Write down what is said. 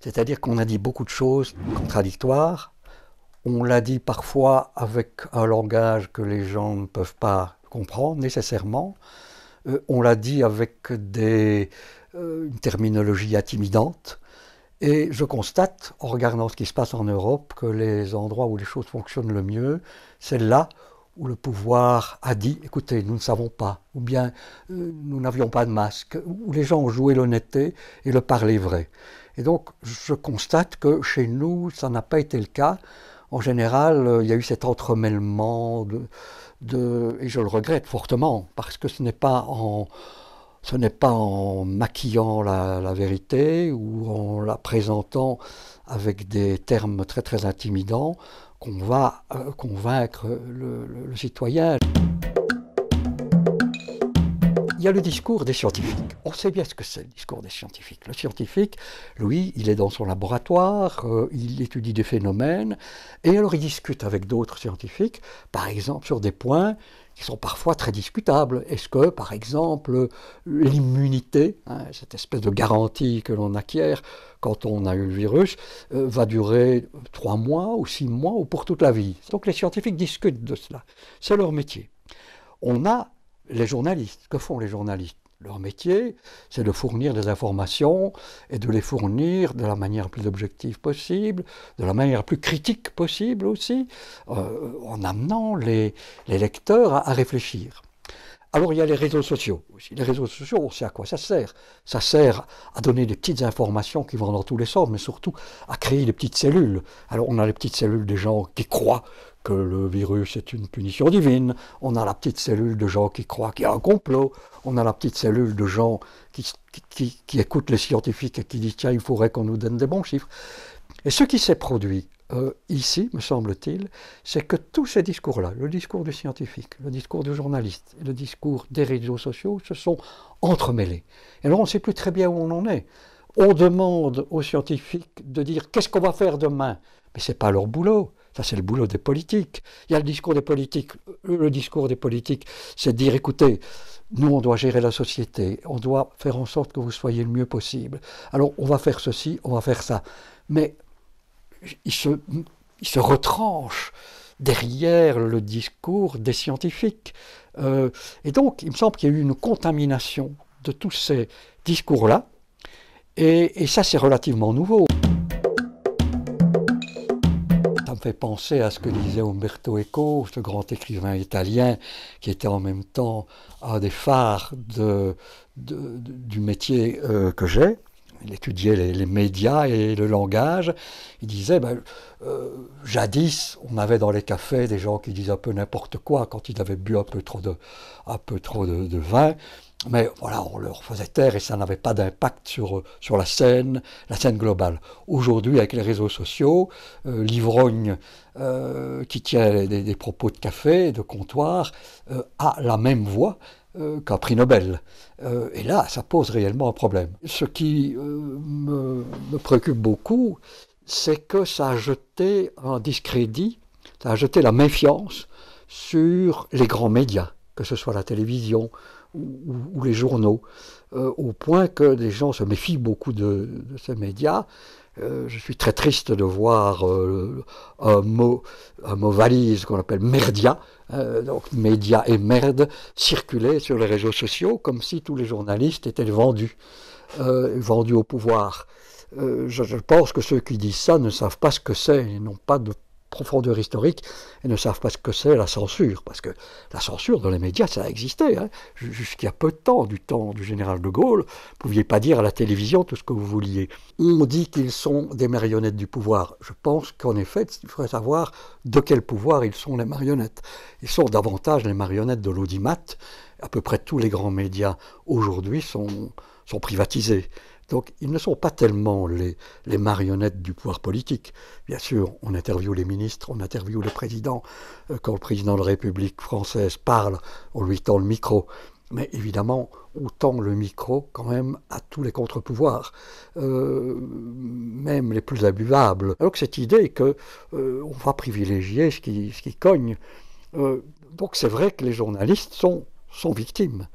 C'est-à-dire qu'on a dit beaucoup de choses contradictoires. On l'a dit parfois avec un langage que les gens ne peuvent pas comprendre nécessairement. On l'a dit avec une terminologie intimidante. Et je constate, en regardant ce qui se passe en Europe, que les endroits où les choses fonctionnent le mieux, c'est là où le pouvoir a dit « écoutez, nous ne savons pas », ou bien nous n'avions pas de masque », où les gens ont joué l'honnêteté et le parler vrai. Et donc, je constate que chez nous, ça n'a pas été le cas. En général, il y a eu cet entremêlement et je le regrette fortement, parce que ce n'est pas en maquillant la vérité ou en la présentant avec des termes très très intimidants qu'on va convaincre le citoyen. Il y a le discours des scientifiques. On sait bien ce que c'est le discours des scientifiques. Le scientifique, lui, il est dans son laboratoire, il étudie des phénomènes, et alors il discute avec d'autres scientifiques, par exemple sur des points qui sont parfois très discutables. Est-ce que, par exemple, l'immunité, cette espèce de garantie que l'on acquiert quand on a eu le virus, va durer 3 mois ou 6 mois ou pour toute la vie? Donc les scientifiques discutent de cela. C'est leur métier. On a les journalistes. Que font les journalistes? Leur métier, c'est de fournir des informations et de les fournir de la manière la plus objective possible, de la manière la plus critique possible aussi, en amenant les lecteurs à réfléchir. Alors il y a les réseaux sociaux aussi. Les réseaux sociaux, on sait à quoi ça sert. Ça sert à donner des petites informations qui vont dans tous les sens, mais surtout à créer des petites cellules. Alors on a les petites cellules des gens qui croient que le virus est une punition divine. On a la petite cellule de gens qui croient qu'il y a un complot. On a la petite cellule de gens qui écoutent les scientifiques et qui disent « tiens, il faudrait qu'on nous donne des bons chiffres ». Et ce qui s'est produit ici, me semble-t-il, c'est que tous ces discours-là, le discours du scientifique, le discours du journaliste et le discours des réseaux sociaux, se sont entremêlés. Et alors on ne sait plus très bien où on en est. On demande aux scientifiques de dire qu'est-ce qu'on va faire demain, mais ce n'est pas leur boulot. Ça, c'est le boulot des politiques. Il y a le discours des politiques. Le discours des politiques, c'est de dire, écoutez, nous, on doit gérer la société. On doit faire en sorte que vous soyez le mieux possible. Alors, on va faire ceci, on va faire ça. Mais il se retranche derrière le discours des scientifiques. Et donc, il me semble qu'il y a eu une contamination de tous ces discours-là. Et ça, c'est relativement nouveau. Ça me fait penser à ce que disait Umberto Eco, ce grand écrivain italien qui était en même temps un des phares du métier que j'ai. Il étudiait les médias et le langage. Il disait, jadis, on avait dans les cafés des gens qui disaient un peu n'importe quoi quand ils avaient bu un peu trop de vin. Mais voilà, on leur faisait taire et ça n'avait pas d'impact sur la scène globale. Aujourd'hui, avec les réseaux sociaux, l'ivrogne qui tient des propos de café, de comptoir, a la même voix qu'un prix Nobel. Et là, ça pose réellement un problème. Ce qui me préoccupe beaucoup, c'est que ça a jeté un discrédit, ça a jeté la méfiance sur les grands médias, que ce soit la télévision ou les journaux, au point que les gens se méfient beaucoup de ces médias. Je suis très triste de voir un mot valise qu'on appelle merdia, donc média et merde, circuler sur les réseaux sociaux comme si tous les journalistes étaient vendus au pouvoir. Je pense que ceux qui disent ça ne savent pas ce que c'est, ils n'ont pas de profondeur historique et ne savent pas ce que c'est la censure, parce que la censure dans les médias, ça a existé. Jusqu'il y a peu de temps, du temps du général de Gaulle, vous ne pouviez pas dire à la télévision tout ce que vous vouliez. On dit qu'ils sont des marionnettes du pouvoir. Je pense qu'en effet, il faudrait savoir de quel pouvoir ils sont les marionnettes. Ils sont davantage les marionnettes de l'audimat. À peu près tous les grands médias aujourd'hui sont privatisés. Donc ils ne sont pas tellement les marionnettes du pouvoir politique. Bien sûr, on interviewe les ministres, on interviewe le président. Quand le président de la République française parle, on lui tend le micro. Mais évidemment, on tend le micro quand même à tous les contre-pouvoirs, même les plus imbuvables. Alors que cette idée qu'on va privilégier ce qui cogne. Donc c'est vrai que les journalistes sont victimes.